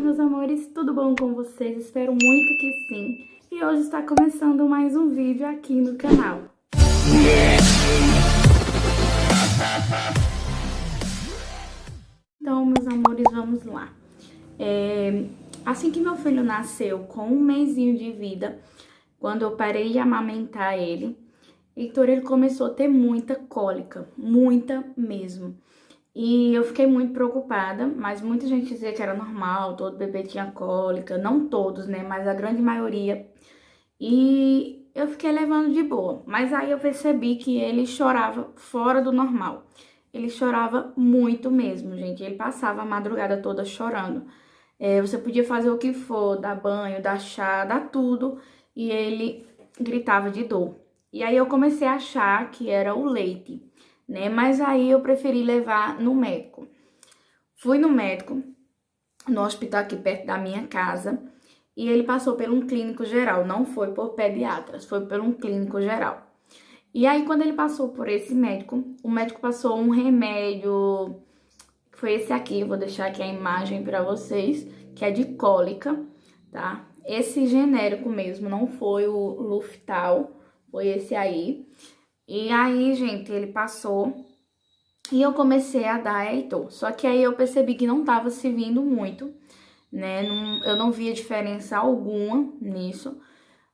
meus amores, tudo bom com vocês? Espero muito que sim. E hoje está começando mais um vídeo aqui no canal. Então, meus amores, vamos lá. Assim que meu filho nasceu, com um mesinho de vida, quando eu parei de amamentar ele, Heitor, ele começou a ter muita cólica, muita mesmo. E eu fiquei muito preocupada, mas muita gente dizia que era normal, todo bebê tinha cólica, não todos, né, mas a grande maioria. E eu fiquei levando de boa, mas aí eu percebi que ele chorava fora do normal. Ele chorava muito mesmo, gente, ele passava a madrugada toda chorando. Você podia fazer o que for, dar banho, dar chá, dar tudo, e ele gritava de dor. E aí eu comecei a achar que era o leite, né? Mas aí eu preferi levar no médico. Fui no médico, no hospital aqui perto da minha casa, e ele passou por um clínico geral, não foi por pediatras, foi por um clínico geral. E aí quando ele passou por esse médico, o médico passou um remédio, foi esse aqui, eu vou deixar aqui a imagem para vocês, que é de cólica, tá? Esse genérico mesmo, não foi o Luftal, foi esse aí. E aí, gente, ele passou e eu comecei a dar a Heitor. Só que aí eu percebi que não tava servindo muito, né? Eu não via diferença alguma nisso.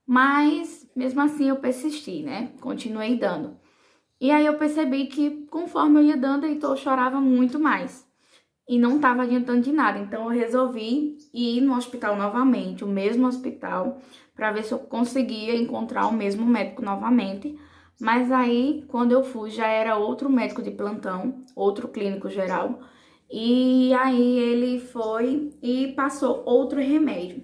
Mas, mesmo assim, eu persisti, né? Continuei dando. E aí eu percebi que, conforme eu ia dando, Heitor chorava muito mais. E não tava adiantando de nada. Então, eu resolvi ir no hospital novamente, o mesmo hospital, para ver se eu conseguia encontrar o mesmo médico novamente. Mas aí, quando eu fui, já era outro médico de plantão, outro clínico geral. E aí ele foi e passou outro remédio.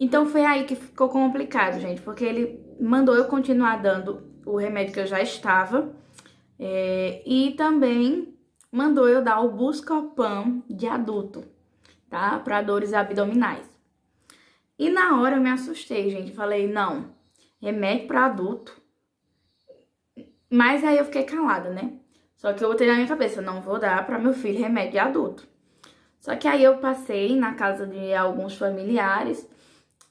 Então foi aí que ficou complicado, gente, porque ele mandou eu continuar dando o remédio que eu já estava. E também mandou eu dar o Buscopan de adulto, tá? Para dores abdominais. E na hora eu me assustei, gente. Falei, não, remédio para adulto. Mas aí eu fiquei calada, né? Só que eu botei na minha cabeça, não vou dar para meu filho remédio de adulto. Só que aí eu passei na casa de alguns familiares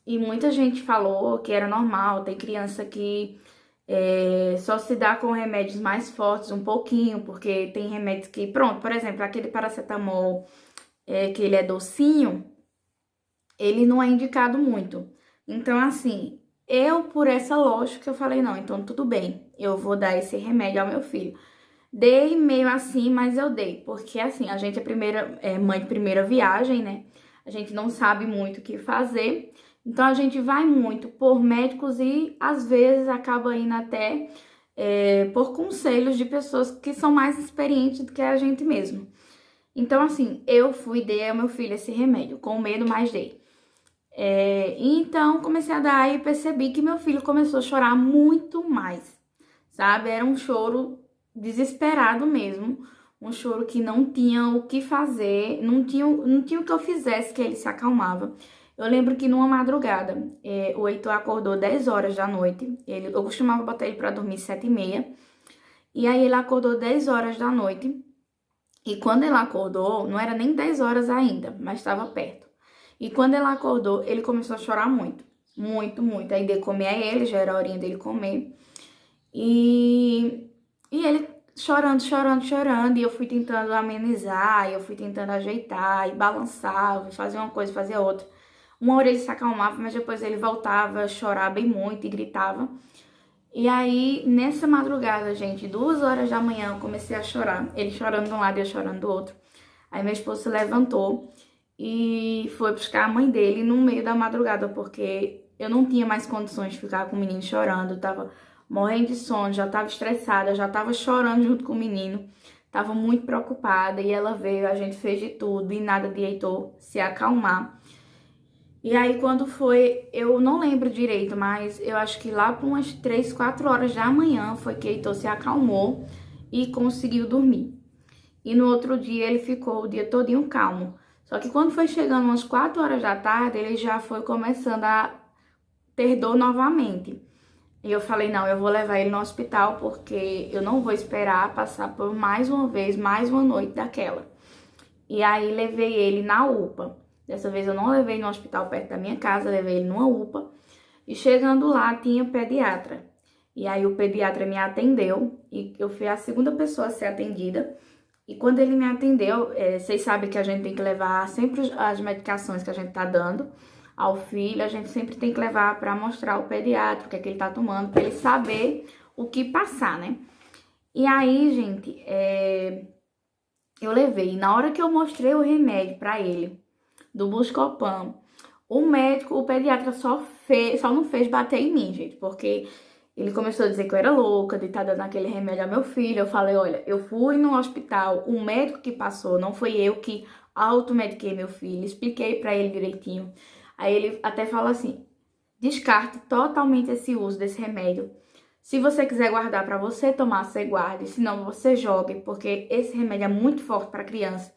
e muita gente falou que era normal, tem criança que só se dá com remédios mais fortes um pouquinho, porque tem remédios que, pronto, por exemplo, aquele paracetamol que ele é docinho, ele não é indicado muito. Então, assim, por essa lógica, eu falei, não, então tudo bem, eu vou dar esse remédio ao meu filho. Dei meio assim, mas eu dei, porque assim, a gente é mãe de primeira viagem, né? A gente não sabe muito o que fazer, então a gente vai muito por médicos e às vezes acaba indo até por conselhos de pessoas que são mais experientes do que a gente mesmo. Então assim, eu fui e dei ao meu filho esse remédio, com medo, mas dei. Então comecei a dar e percebi que meu filho começou a chorar muito mais, sabe? Era um choro desesperado mesmo, um choro que não tinha o que fazer, não tinha o que eu fizesse que ele se acalmava. Eu lembro que numa madrugada, o Heitor acordou 10 horas da noite, eu costumava botar ele pra dormir 7h30, e aí ele acordou 10 horas da noite, e quando ele acordou, não era nem 10 horas ainda, mas estava perto. E quando ele acordou, ele começou a chorar muito, muito, muito. Aí dei comer a ele, já era a horinha dele comer, e ele chorando, chorando, chorando, e eu fui tentando amenizar, e eu fui tentando ajeitar, e balançava, e fazia uma coisa, fazia outra. Uma hora ele se acalmava, mas depois ele voltava a chorar bem muito e gritava. E aí, nessa madrugada, gente, 2 horas da manhã, eu comecei a chorar. Ele chorando de um lado e eu chorando do outro. Aí meu esposo se levantou e foi buscar a mãe dele no meio da madrugada, porque eu não tinha mais condições de ficar com o menino chorando, eu tava morrendo de sono, já tava estressada, já tava chorando junto com o menino, tava muito preocupada, e ela veio, a gente fez de tudo e nada de Heitor se acalmar. E aí quando foi, eu não lembro direito, mas eu acho que lá por umas 3, 4 horas da manhã foi que Heitor se acalmou e conseguiu dormir. E no outro dia ele ficou o dia todinho calmo. Só que quando foi chegando umas 4 horas da tarde, ele já foi começando a ter dor novamente. E eu falei, não, eu vou levar ele no hospital, porque eu não vou esperar passar por mais uma vez, mais uma noite daquela. E aí levei ele na UPA. Dessa vez eu não levei no hospital perto da minha casa, levei ele numa UPA. E chegando lá, tinha pediatra. E aí o pediatra me atendeu e eu fui a segunda pessoa a ser atendida. E quando ele me atendeu, vocês sabem que a gente tem que levar sempre as medicações que a gente tá dando ao filho, a gente sempre tem que levar para mostrar ao pediatra o que é que ele tá tomando, para ele saber o que passar, né? E aí, gente, eu levei. Na hora que eu mostrei o remédio para ele, do Buscopan, o médico, o pediatra só não fez bater em mim, gente, porque ele começou a dizer que eu era louca de estar dando aquele remédio ao meu filho. Eu falei, olha, eu fui no hospital, o médico que passou, não foi eu que automediquei meu filho. Expliquei pra ele direitinho. Aí ele até falou assim, descarte totalmente esse uso desse remédio. Se você quiser guardar pra você tomar, você guarde, senão você jogue, porque esse remédio é muito forte pra criança.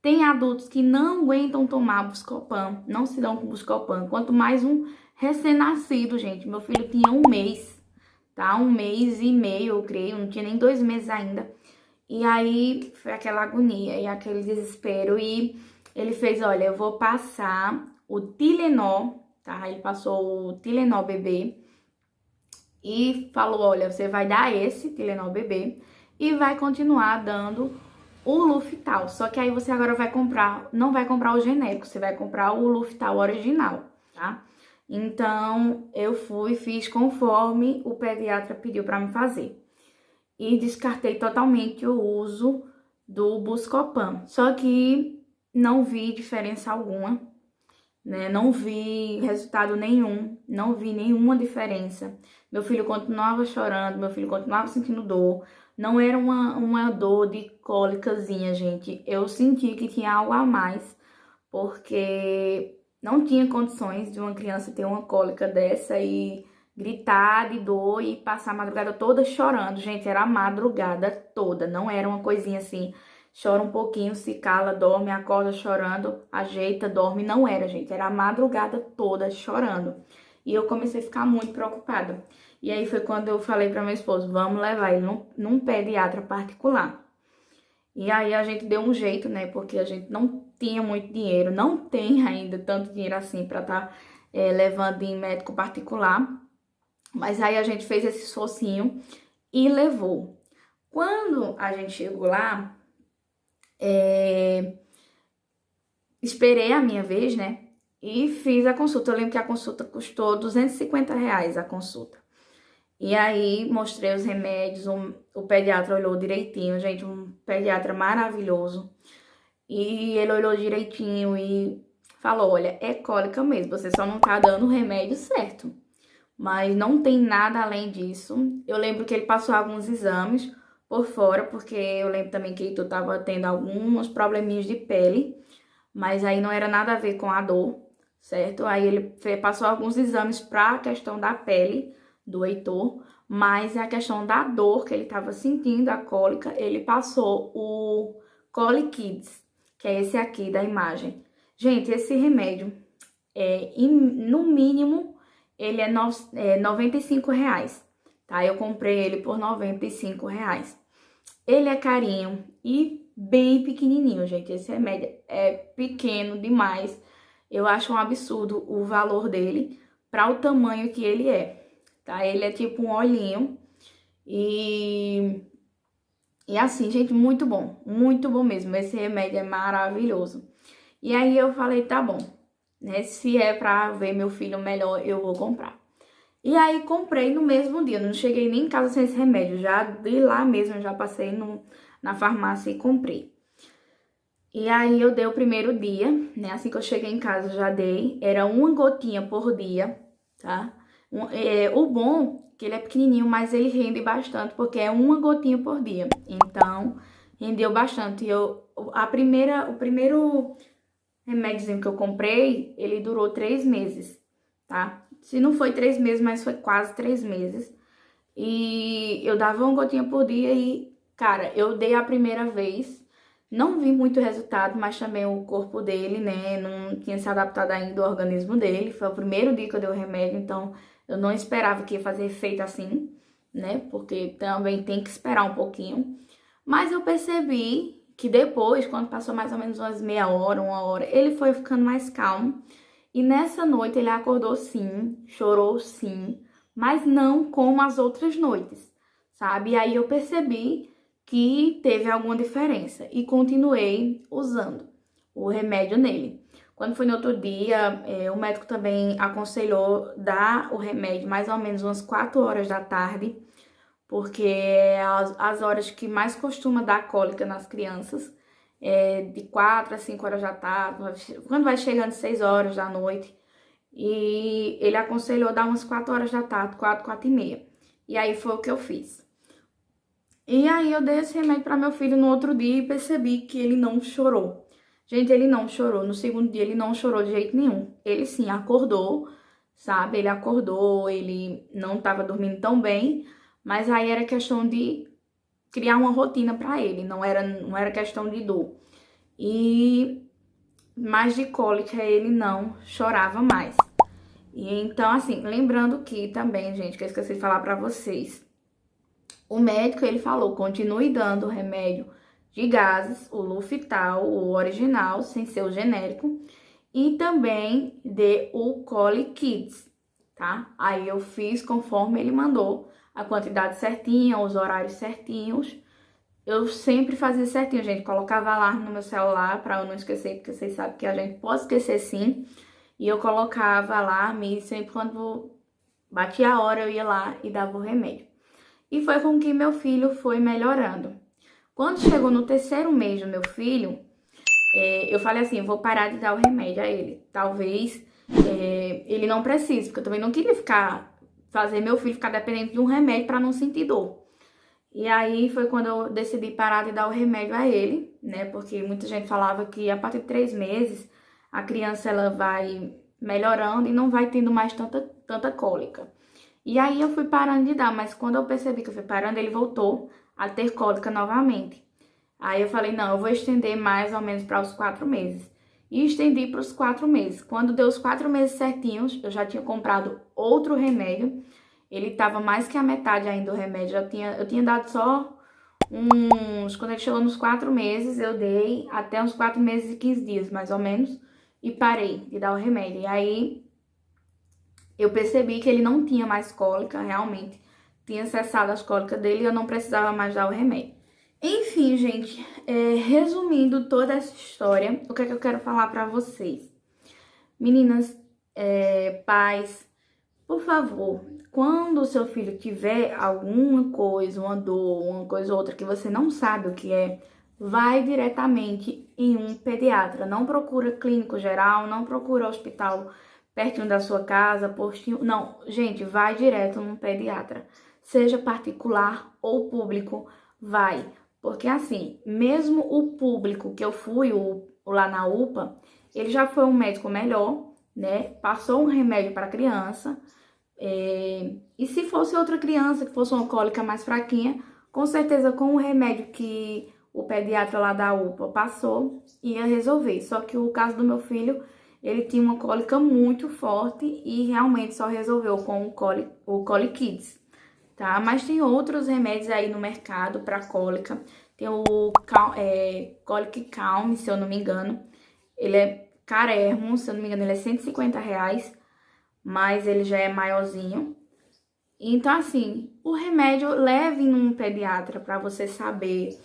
Tem adultos que não aguentam tomar Buscopan, não se dão com Buscopan, quanto mais um recém-nascido, gente. Meu filho tinha 1 mês. Tá? 1 mês e meio, eu creio, não tinha nem 2 meses ainda. E aí, foi aquela agonia e aquele desespero. E ele fez, olha, eu vou passar o Tilenol, tá? Ele passou o Tilenol bebê e falou, olha, você vai dar esse Tilenol bebê e vai continuar dando o Luftal. Só que aí você agora vai comprar, não vai comprar o genérico, você vai comprar o Luftal original, tá? Então, eu fiz conforme o pediatra pediu para me fazer. E descartei totalmente o uso do Buscopan. Só que não vi diferença alguma, né? Não vi resultado nenhum, não vi nenhuma diferença. Meu filho continuava chorando, meu filho continuava sentindo dor. Não era uma dor de cólicazinha, gente. Eu senti que tinha algo a mais, porque não tinha condições de uma criança ter uma cólica dessa e gritar de dor e passar a madrugada toda chorando. Gente, era a madrugada toda, não era uma coisinha assim, chora um pouquinho, se cala, dorme, acorda chorando, ajeita, dorme. Não era, gente, era a madrugada toda chorando. E eu comecei a ficar muito preocupada. E aí foi quando eu falei para meu esposo, vamos levar ele num pediatra particular. E aí a gente deu um jeito, né, porque a gente não tinha muito dinheiro, não tem ainda tanto dinheiro assim para estar levando em médico particular. Mas aí a gente fez esse esforcinho e levou. Quando a gente chegou lá, esperei a minha vez, né, e fiz a consulta. Eu lembro que a consulta custou R$ 250 a consulta. E aí, mostrei os remédios, o pediatra olhou direitinho, gente, um pediatra maravilhoso. E ele olhou direitinho e falou, olha, é cólica mesmo, você só não tá dando o remédio certo. Mas não tem nada além disso. Eu lembro que ele passou alguns exames por fora, porque eu lembro também que tu tava tendo alguns probleminhas de pele, mas aí não era nada a ver com a dor, certo? Aí ele passou alguns exames pra questão da pele do Heitor, mas a questão da dor que ele tava sentindo, a cólica, ele passou o Colikids, que é esse aqui da imagem. Gente, esse remédio, no mínimo, ele é R$ 95, tá? Eu comprei ele por R$ 95. Ele é carinho e bem pequenininho, gente. Esse remédio é pequeno demais. Eu acho um absurdo o valor dele para o tamanho que ele é, tá? Ele é tipo um olhinho e assim, gente, muito bom mesmo. Esse remédio é maravilhoso. E aí eu falei, tá bom, né? Se é pra ver meu filho melhor, eu vou comprar. E aí comprei no mesmo dia, não cheguei nem em casa sem esse remédio, já de lá mesmo, já passei na farmácia e comprei. E aí eu dei o primeiro dia, né? Assim que eu cheguei em casa, já dei. Era uma gotinha por dia, tá? O bom é que ele é pequenininho, mas ele rende bastante, porque é uma gotinha por dia. Então, rendeu bastante. O primeiro remédiozinho que eu comprei, ele durou 3 meses, tá? Se não foi 3 meses, mas foi quase 3 meses. E eu dava uma gotinha por dia e, cara, eu dei a primeira vez. Não vi muito resultado, mas também o corpo dele, né, não tinha se adaptado ainda ao organismo dele. Foi o primeiro dia que eu dei o remédio, então eu não esperava que ia fazer efeito assim, né, porque também tem que esperar um pouquinho. Mas eu percebi que depois, quando passou mais ou menos umas meia hora, uma hora, ele foi ficando mais calmo. E nessa noite ele acordou sim, chorou sim, mas não como as outras noites, sabe? E aí eu percebi que teve alguma diferença e continuei usando o remédio nele. Quando foi no outro dia, o médico também aconselhou dar o remédio mais ou menos umas 4 horas da tarde, porque é as horas que mais costuma dar cólica nas crianças, de 4 a 5 horas da tarde, quando vai chegando 6 horas da noite. E ele aconselhou dar umas 4 horas da tarde, 4, 4 e meia. E aí foi o que eu fiz. E aí eu dei esse remédio para meu filho no outro dia e percebi que ele não chorou. Gente, ele não chorou. No segundo dia ele não chorou de jeito nenhum. Ele sim acordou, sabe? Ele acordou, ele não estava dormindo tão bem, mas aí era questão de criar uma rotina para ele, não era questão de dor. Mas de cólica ele não chorava mais. E então, assim, lembrando que também, gente, que eu esqueci de falar para vocês, o médico, ele falou, continue dando o remédio de gases, o Luftal, o original, sem ser o genérico, e também dê o Colikids, tá? Aí eu fiz conforme ele mandou, a quantidade certinha, os horários certinhos. Eu sempre fazia certinho, gente, colocava alarme no meu celular para eu não esquecer, porque vocês sabem que a gente pode esquecer sim. E eu colocava alarme e sempre quando batia a hora eu ia lá e dava o remédio. E foi com que meu filho foi melhorando. Quando chegou no 3º mês do meu filho, eu falei assim, vou parar de dar o remédio a ele. Talvez ele não precise, porque eu também não queria fazer meu filho ficar dependente de um remédio para não sentir dor. E aí foi quando eu decidi parar de dar o remédio a ele, né? Porque muita gente falava que a partir de 3 meses a criança ela vai melhorando e não vai tendo mais tanta cólica. E aí eu fui parando de dar, mas quando eu percebi que eu fui parando, ele voltou a ter cólica novamente. Aí eu falei, não, eu vou estender mais ou menos para os 4 meses. E estendi para os 4 meses. Quando deu os 4 meses certinhos, eu já tinha comprado outro remédio. Ele tava mais que a metade ainda do remédio. Eu tinha dado só quando ele chegou nos 4 meses, eu dei até uns 4 meses e 15 dias, mais ou menos. E parei de dar o remédio. E aí, eu percebi que ele não tinha mais cólica, realmente. Tinha cessado as cólicas dele e eu não precisava mais dar o remédio. Enfim, gente, resumindo toda essa história, o que é que eu quero falar pra vocês? Meninas, pais, por favor, quando o seu filho tiver alguma coisa, uma dor, uma coisa ou outra que você não sabe o que é, vai diretamente em um pediatra. Não procura clínico geral, não procura hospital pertinho da sua casa, postinho. Não, gente, vai direto num pediatra. Seja particular ou público, vai. Porque assim, mesmo o público que eu fui lá na UPA, ele já foi um médico melhor, né? Passou um remédio para a criança. E se fosse outra criança que fosse uma cólica mais fraquinha, com certeza com o remédio que o pediatra lá da UPA passou, ia resolver. Só que o caso do meu filho, ele tinha uma cólica muito forte e realmente só resolveu com o Colikids, tá? Mas tem outros remédios aí no mercado para cólica. Tem o Colic Calm, se eu não me engano. Ele é carérrimo, se eu não me engano, ele é R$150, mas ele já é maiorzinho. Então, assim, o remédio leve num pediatra para você saber,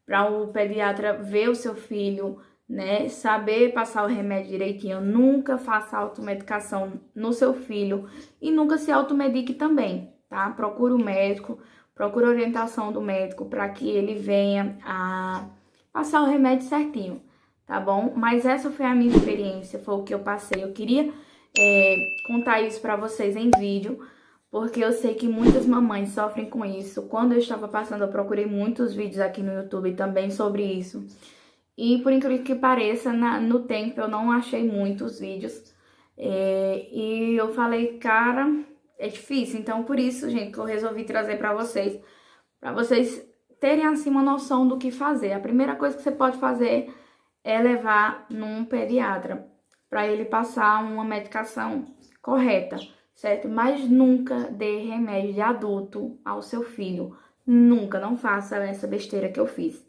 para o pediatra ver o seu filho, né? Saber passar o remédio direitinho. Nunca faça automedicação no seu filho e nunca se automedique também, tá? Procure o médico, procure a orientação do médico para que ele venha a passar o remédio certinho, tá bom? Mas essa foi a minha experiência, foi o que eu passei. Eu queria contar isso para vocês em vídeo, porque eu sei que muitas mamães sofrem com isso. Quando eu estava passando, eu procurei muitos vídeos aqui no YouTube também sobre isso. E por incrível que pareça, no tempo eu não achei muitos vídeos. E eu falei, cara, é difícil. Então por isso, gente, que eu resolvi trazer para vocês terem assim uma noção do que fazer. A primeira coisa que você pode fazer é levar num pediatra, para ele passar uma medicação correta, certo? Mas nunca dê remédio de adulto ao seu filho. Nunca, não faça essa besteira que eu fiz,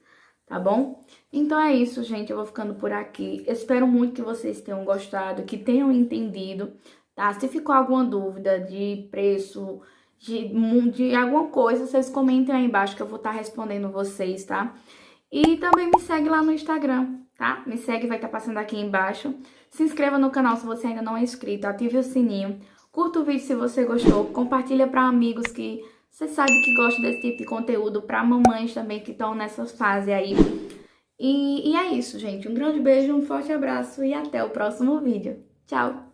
tá bom? Então é isso, gente, eu vou ficando por aqui. Espero muito que vocês tenham gostado, que tenham entendido, tá? Se ficou alguma dúvida de preço, de alguma coisa, vocês comentem aí embaixo que eu vou estar respondendo vocês, tá? E também me segue lá no Instagram, tá? Me segue, vai estar passando aqui embaixo. Se inscreva no canal se você ainda não é inscrito, ative o sininho. Curta o vídeo se você gostou, compartilha para amigos que você sabe que gostam desse tipo de conteúdo, para mamães também que estão nessa fase aí. E é isso, gente. Um grande beijo, um forte abraço e até o próximo vídeo. Tchau!